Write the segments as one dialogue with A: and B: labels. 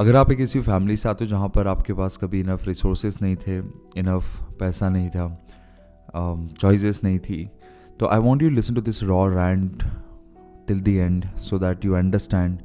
A: अगर आप एक ऐसी फैमिली से आते हो जहाँ पर आपके पास कभी इनफ रिसोर्सेज नहीं थे, इनफ पैसा नहीं था, चॉइसेस नहीं थी, तो I want you listen to this raw rant till the end so that you understand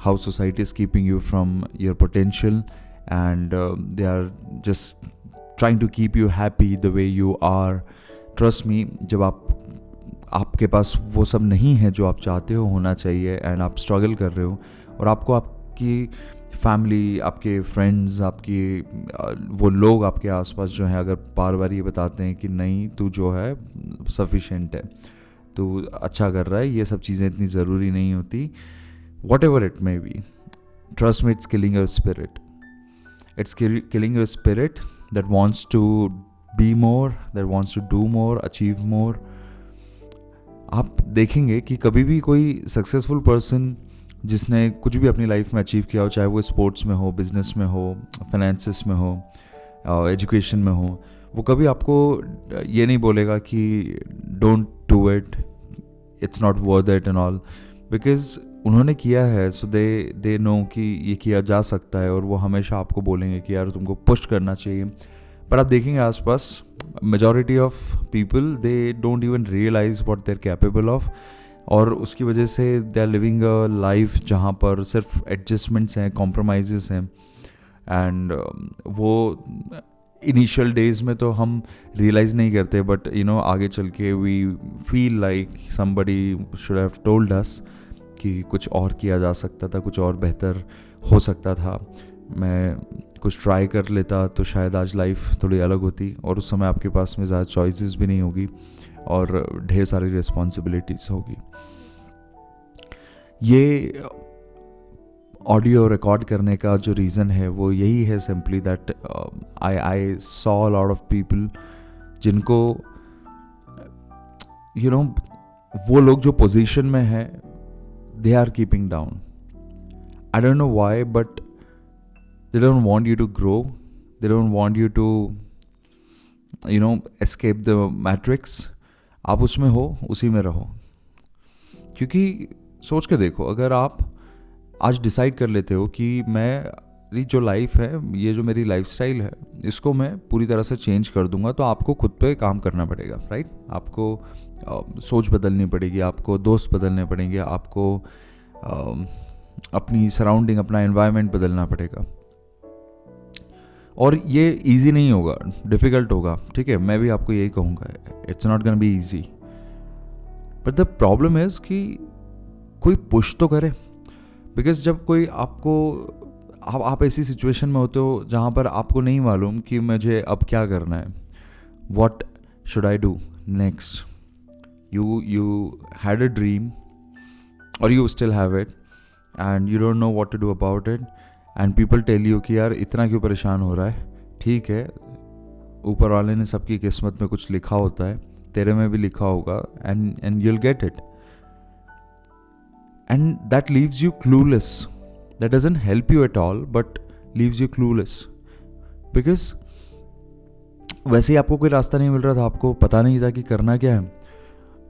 A: how society is keeping you from your potential and they are just trying to keep you happy the way you are. Trust me, जब आपके पास वो सब नहीं है जो आप चाहते हो होना चाहिए एंड आप स्ट्रगल कर रहे हो और आपको आपकी फैमिली, आपके फ्रेंड्स, आपकी वो लोग आपके आसपास जो हैं अगर बार बार ये बताते हैं कि नहीं तू जो है सफिशेंट है, तो अच्छा कर रहा है, ये सब चीज़ें इतनी ज़रूरी नहीं होती, whatever it may be, trust me, it's killing your spirit. It's killing your spirit that wants to be more, that wants to do more, achieve more. आप देखेंगे कि कभी भी कोई सक्सेसफुल पर्सन जिसने कुछ भी अपनी लाइफ में अचीव किया हो, चाहे वो स्पोर्ट्स में हो, बिजनेस में हो, फाइनेंसिस में हो, एजुकेशन में हो, वो कभी आपको ये नहीं बोलेगा कि don't do it, it's not worth it and all, because उन्होंने किया है, सो दे नो कि ये किया जा सकता है, और वो हमेशा आपको बोलेंगे कि यार तुमको पुश करना चाहिए. पर आप देखेंगे आसपास majority of people they don't even realise what they are capable of, और उसकी वजह से they are living a life जहाँ पर सिर्फ एडजस्टमेंट्स हैं, कॉम्प्रोमाइज़ हैं. एंड वो इनिशियल डेज में तो हम रियलाइज़ नहीं करते, बट आगे चल के we feel like somebody should have told us कि कुछ और किया जा सकता था, कुछ और बेहतर हो सकता था, मैं कुछ ट्राई कर लेता तो शायद आज लाइफ थोड़ी अलग होती, और उस समय आपके पास में ज़्यादा चॉइसेस भी नहीं होगी और ढेर सारी रिस्पॉन्सिबिलिटीज़ होगी. ये ऑडियो रिकॉर्ड करने का जो रीज़न है वो यही है, simply that I saw lot of people जिनको वो लोग जो पोजीशन में है they are keeping down. I don't know why, but they don't want you to grow, they don't want you to escape the matrix. आप उसमें हो, उसी में रहो. क्योंकि सोच के देखो, अगर आप आज डिसाइड कर लेते हो कि मेरी जो लाइफ है, ये जो मेरी लाइफस्टाइल है, इसको मैं पूरी तरह से चेंज कर दूंगा, तो आपको खुद पे काम करना पड़ेगा, राइट? आपको सोच बदलनी पड़ेगी, आपको दोस्त बदलने पड़ेंगे, आपको अपनी सराउंडिंग, अपना एनवायरनमेंट बदलना पड़ेगा. और ये इजी नहीं होगा, डिफ़िकल्ट होगा, ठीक है, मैं भी आपको यही कहूँगा, it's not gonna be easy. But the problem is कि कोई पुश तो करे. बिकॉज जब कोई आपको आप ऐसी सिचुएशन में होते हो जहाँ पर आपको नहीं मालूम कि मुझे अब क्या करना है, what should I do next. You had a dream और you still have it and you don't know what to do about it, and people tell you कि यार इतना क्यों परेशान हो रहा है, ठीक है, ऊपर वाले ने सबकी किस्मत में कुछ लिखा होता है, तेरे में भी लिखा होगा, and you'll get it. And that leaves you clueless. That doesn't help you at all, but leaves you clueless. Because वैसे ही आपको कोई रास्ता नहीं मिल रहा था, आपको पता नहीं था कि करना क्या है,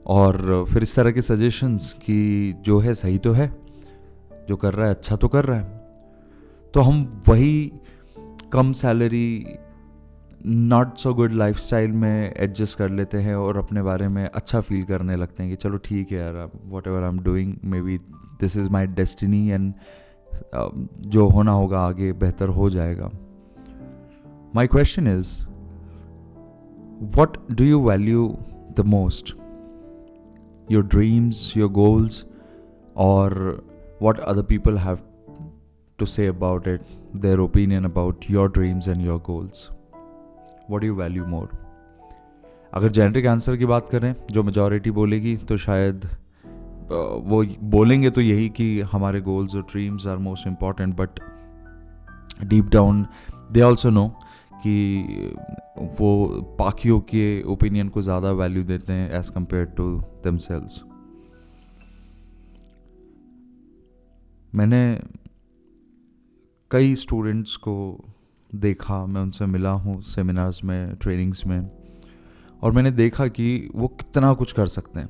A: और फिर इस तरह के सजेशंस कि जो है सही तो है, जो कर रहा है अच्छा तो कर रहा है, तो हम वही कम salary, not so good lifestyle में एडजस्ट कर लेते हैं और अपने बारे में अच्छा फील करने लगते हैं कि चलो ठीक है यार, whatever I am doing, maybe this is my destiny, and जो होना होगा आगे बेहतर हो जाएगा. My question is, what do you value the most, your dreams, your goals, और what other people have to say about it, their opinion about your dreams and your goals. What do you value more? अगर generic answer की बात करें, जो majority बोलेगी, तो शायद वो बोलेंगे तो यही कि हमारे गोल्स और dreams are most important, but deep down they also know कि वो बाकियों के ओपिनियन को ज़्यादा वैल्यू देते हैं एज कम्पेयर टू देमसेल्व्स. मैंने कई स्टूडेंट्स को देखा, मैं उनसे मिला हूँ सेमिनार्स में, ट्रेनिंग्स में, और मैंने देखा कि वो कितना कुछ कर सकते हैं.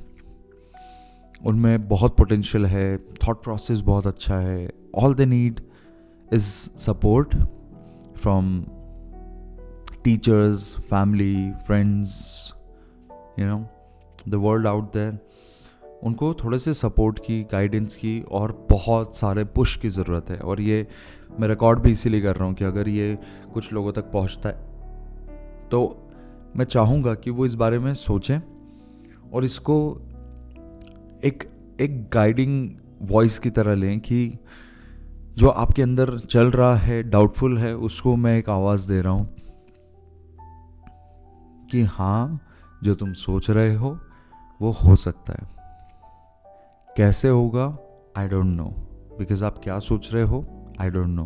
A: उनमें बहुत पोटेंशियल है, थॉट प्रोसेस बहुत अच्छा है, all they need is support from teachers, family, friends, you know, the world out there. उनको थोड़े से सपोर्ट की, गाइडेंस की और बहुत सारे पुश की ज़रूरत है. और ये मैं रिकॉर्ड भी इसीलिए कर रहा हूँ कि अगर ये कुछ लोगों तक पहुँचता है तो मैं चाहूँगा कि वो इस बारे में सोचें और इसको एक गाइडिंग वॉइस की तरह लें कि जो आपके अंदर चल रहा है, डाउटफुल है, उसको मैं एक आवाज़ दे रहा हूँ कि हाँ, जो तुम सोच रहे हो वो हो सकता है. कैसे होगा आई डोंट नो, बिकॉज आप क्या सोच रहे हो I don't know,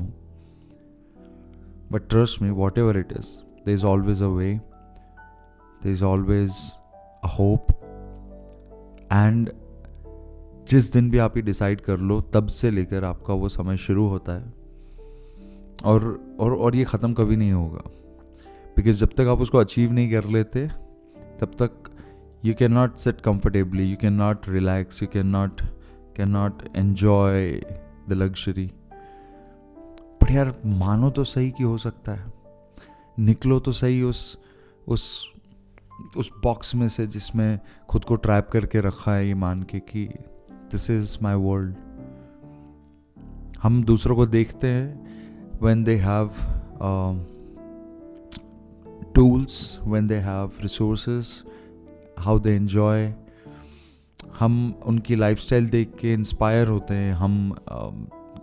A: but trust me, whatever it is, there is always a way, there is always a hope. And जिस दिन भी आप ये डिसाइड कर लो, तब से लेकर आपका वो समय शुरू होता है और ये ख़त्म कभी नहीं होगा. बिकॉज जब तक आप उसको अचीव नहीं कर लेते तब तक you cannot sit comfortably, you cannot relax, you cannot enjoy the luxury. पर यार मानो तो सही कि हो सकता है, निकलो तो सही उस बॉक्स में से जिसमें खुद को ट्रैप करके रखा है, ये मान के कि दिस इज माई वर्ल्ड. हम दूसरों को देखते हैं when they have tools, when they have resources, how they enjoy. हम उनकी लाइफस्टाइल देख के इंस्पायर होते हैं, हम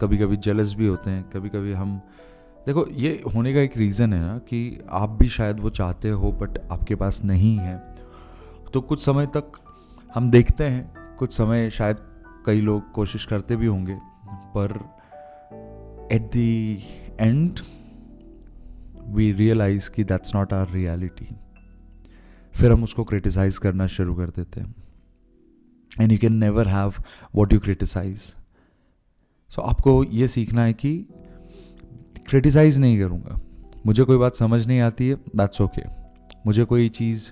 A: कभी कभी जेलस भी होते हैं, कभी कभी हम, देखो ये होने का एक रीज़न है ना कि आप भी शायद वो चाहते हो बट आपके पास नहीं है. तो कुछ समय तक हम देखते हैं, कुछ समय शायद कई लोग कोशिश करते भी होंगे, पर at the end we realise कि दैट्स नॉट आवर रियलिटी. फिर हम उसको क्रिटिसाइज करना शुरू कर देते हैं. And you can never have what you criticise. So आपको ये सीखना है कि क्रिटिसाइज नहीं करूँगा. मुझे कोई बात समझ नहीं आती है, दैट्स ओके. मुझे कोई चीज़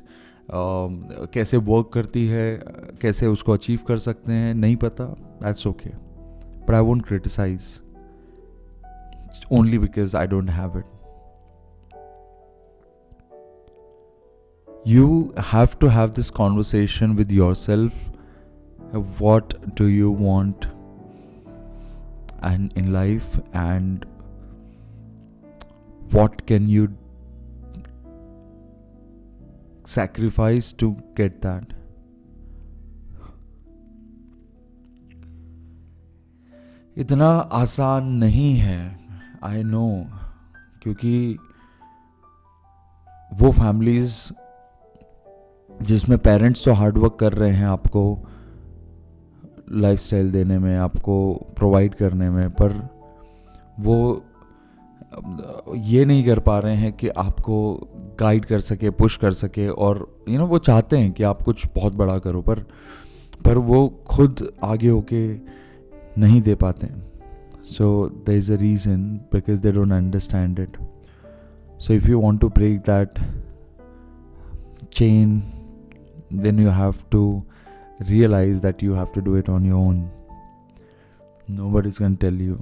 A: कैसे वर्क करती है, कैसे उसको अचीव कर सकते हैं, नहीं पता, that's okay. But I won't criticise only because I don't have it. You have to have this conversation with yourself. What do you want and in life, and what can you sacrifice to get that? इतना आसान नहीं है, I know, क्योंकि वो families जिसमें parents तो hard work कर रहे हैं आपको लाइफस्टाइल देने में, आपको प्रोवाइड करने में, पर वो ये नहीं कर पा रहे हैं कि आपको गाइड कर सके, पुश कर सके. और वो चाहते हैं कि आप कुछ बहुत बड़ा करो, पर वो खुद आगे होके नहीं दे पाते हैं. So there is a reason, because they don't understand it. So if you want to break that chain, then you have to realize that you have to do it on your own. Nobody's going to tell you.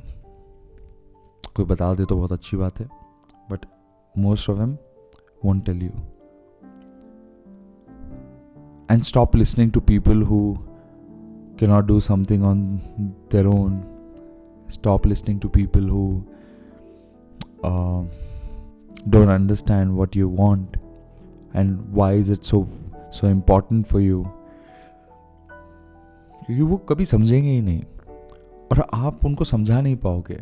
A: कोई बता दे तो बहुत अच्छी बात है, but most of them won't tell you. And stop listening to people who cannot do something on their own. Stop listening to people who don't understand what you want. And why is it so important for you? क्योंकि वो कभी समझेंगे ही नहीं और आप उनको समझा नहीं पाओगे.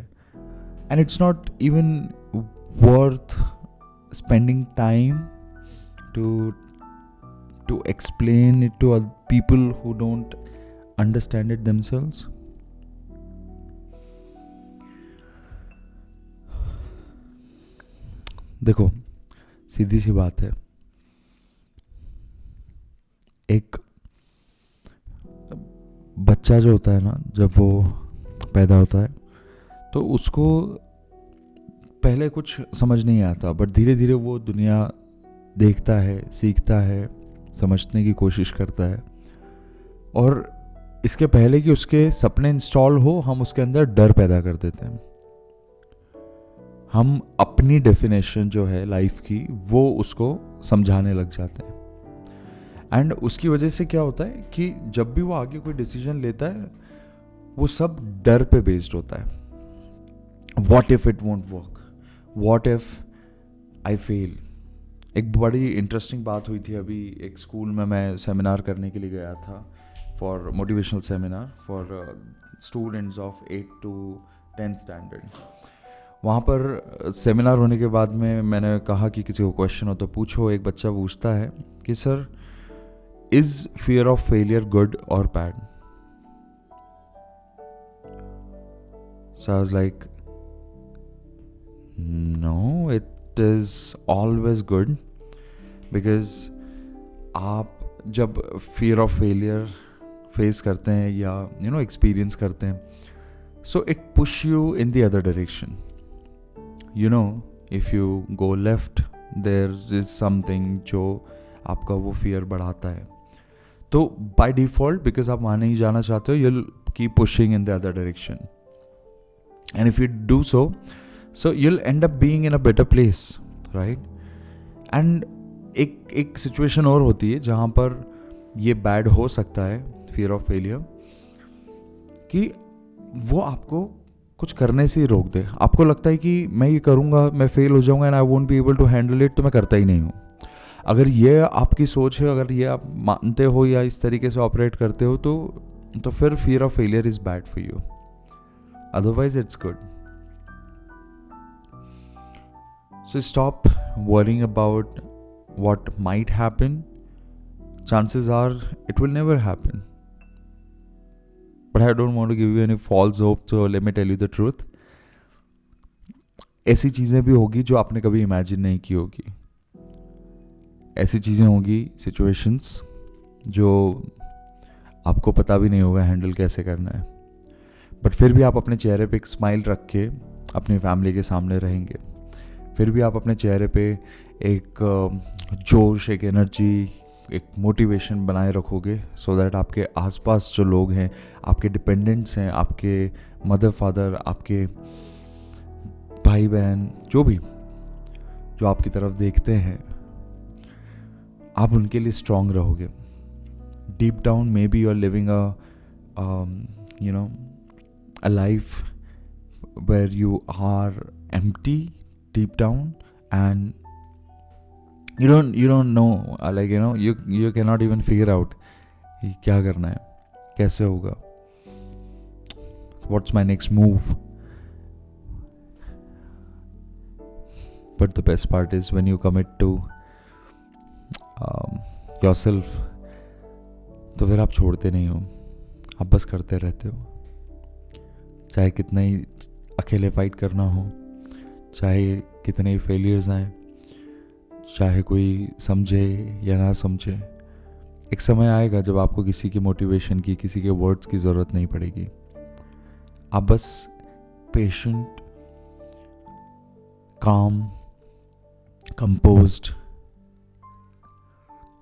A: And it's not even worth spending time to explain it to other people who don't understand it themselves. देखो, सीधी सी बात है, एक बच्चा जो होता है ना, जब वो पैदा होता है तो उसको पहले कुछ समझ नहीं आता, बट धीरे धीरे वो दुनिया देखता है, सीखता है, समझने की कोशिश करता है. और इसके पहले कि उसके सपने इंस्टॉल हो, हम उसके अंदर डर पैदा कर देते हैं. हम अपनी डेफिनेशन जो है लाइफ की वो उसको समझाने लग जाते हैं. एंड उसकी वजह से क्या होता है कि जब भी वो आगे कोई डिसीजन लेता है वो सब डर पे बेस्ड होता है. What if it won't work, what if I fail. एक बड़ी इंटरेस्टिंग बात हुई थी अभी. एक स्कूल में मैं सेमिनार करने के लिए गया था, for motivational seminar for students of 8 to 10 standard. वहाँ पर सेमिनार होने के बाद में मैंने कहा कि किसी को क्वेश्चन हो तो पूछो. एक बच्चा पूछता है कि sir, is fear of failure good और bad? So I was like, no, it is always good, because आप जब fear of failure face करते हैं या experience करते हैं, so it push you in the other direction. If you go left, there is something जो आपका वो fear बढ़ाता है. तो by default, because आप वहाँ नहीं जाना चाहते हो, you'll keep pushing in the other direction. And if you do so you'll end up being in a better place, right? And एक सिचुएशन और होती है जहाँ पर ये बैड हो सकता है, फियर ऑफ फेलियर, कि वो आपको कुछ करने से ही रोक दे. आपको लगता है कि मैं ये करूँगा, मैं फेल हो जाऊँगा and I won't be able to handle it, तो मैं करता ही नहीं हूँ. अगर ये आपकी सोच है, अगर ये आप मानते हो या इस तरीके से ऑपरेट करते हो, तो फिर fear of failure is bad for you. Otherwise, it's good. So stop worrying about what might happen. Chances are it will never happen. But I don't want to give you any false hope, so let me tell you the truth. ऐसी चीज़ें भी होगी जो आपने कभी imagine नहीं की होगी. ऐसी चीज़ें होगी, सिचुएशंस, जो आपको पता भी नहीं होगा हैंडल कैसे करना है. बट फिर भी आप अपने चेहरे पे एक स्माइल रख के अपनी फैमिली के सामने रहेंगे. फिर भी आप अपने चेहरे पे एक जोश, एक एनर्जी, एक मोटिवेशन बनाए रखोगे, सो दैट आपके आसपास जो लोग हैं, आपके डिपेंडेंट्स हैं, आपके मदर फादर, आपके भाई बहन, जो आपकी तरफ देखते हैं, आप उनके लिए स्ट्रांग रहोगे. Deep down maybe you are living a life where you are empty deep down, and you don't know, you cannot even figure out क्या करना है, कैसे होगा, what's my next move. But the best part is when you commit to yourself, तो फिर आप छोड़ते नहीं हो, आप बस करते रहते हो. चाहे कितना ही अकेले फाइट करना हो, चाहे कितने ही फेलियर्स आए, चाहे कोई समझे या ना समझे, एक समय आएगा जब आपको किसी की मोटिवेशन की, किसी के वर्ड्स की ज़रूरत नहीं पड़ेगी. आप बस पेशेंट, काम, कंपोज्ड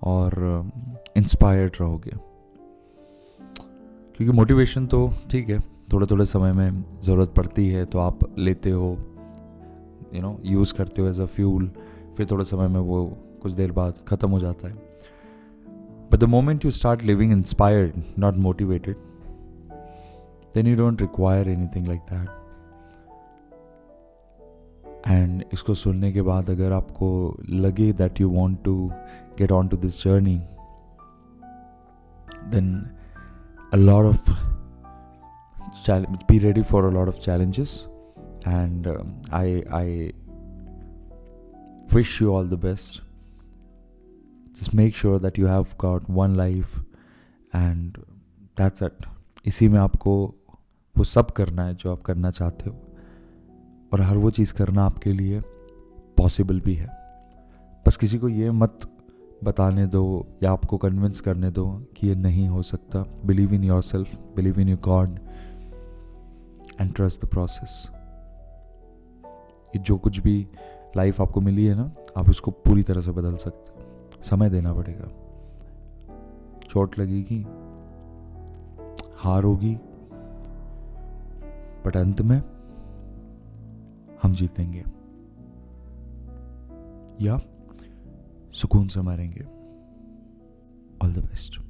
A: और इंस्पायर्ड रहोगे. क्योंकि मोटिवेशन तो ठीक है, थोड़े थोड़े समय में ज़रूरत पड़ती है तो आप लेते हो, यूज़ करते हो एज अ फ्यूल. फिर थोड़े समय में वो कुछ देर बाद ख़त्म हो जाता है. But the moment you start living inspired, not motivated, then you don't require anything like that. And इसको सुनने के बाद अगर आपको लगे that you want to get on to this journey, then a lot of be ready for a lot of challenges, and I wish you all the best. Just make sure that you have got one life, and that's it. इसी में आपको वो सब करना है जो आप करना चाहते हो, और हर वो चीज़ करना आपके लिए पॉसिबल भी है. बस किसी को ये मत बताने दो या आपको कन्विंस करने दो कि ये नहीं हो सकता. Believe in your self, believe in your God, and trust the process. ये जो कुछ भी लाइफ आपको मिली है ना, आप उसको पूरी तरह से बदल सकते हो. समय देना पड़ेगा, चोट लगेगी, हार होगी, बट अंत में हम जीतेंगे. या सुकून से मरेंगे. All the best.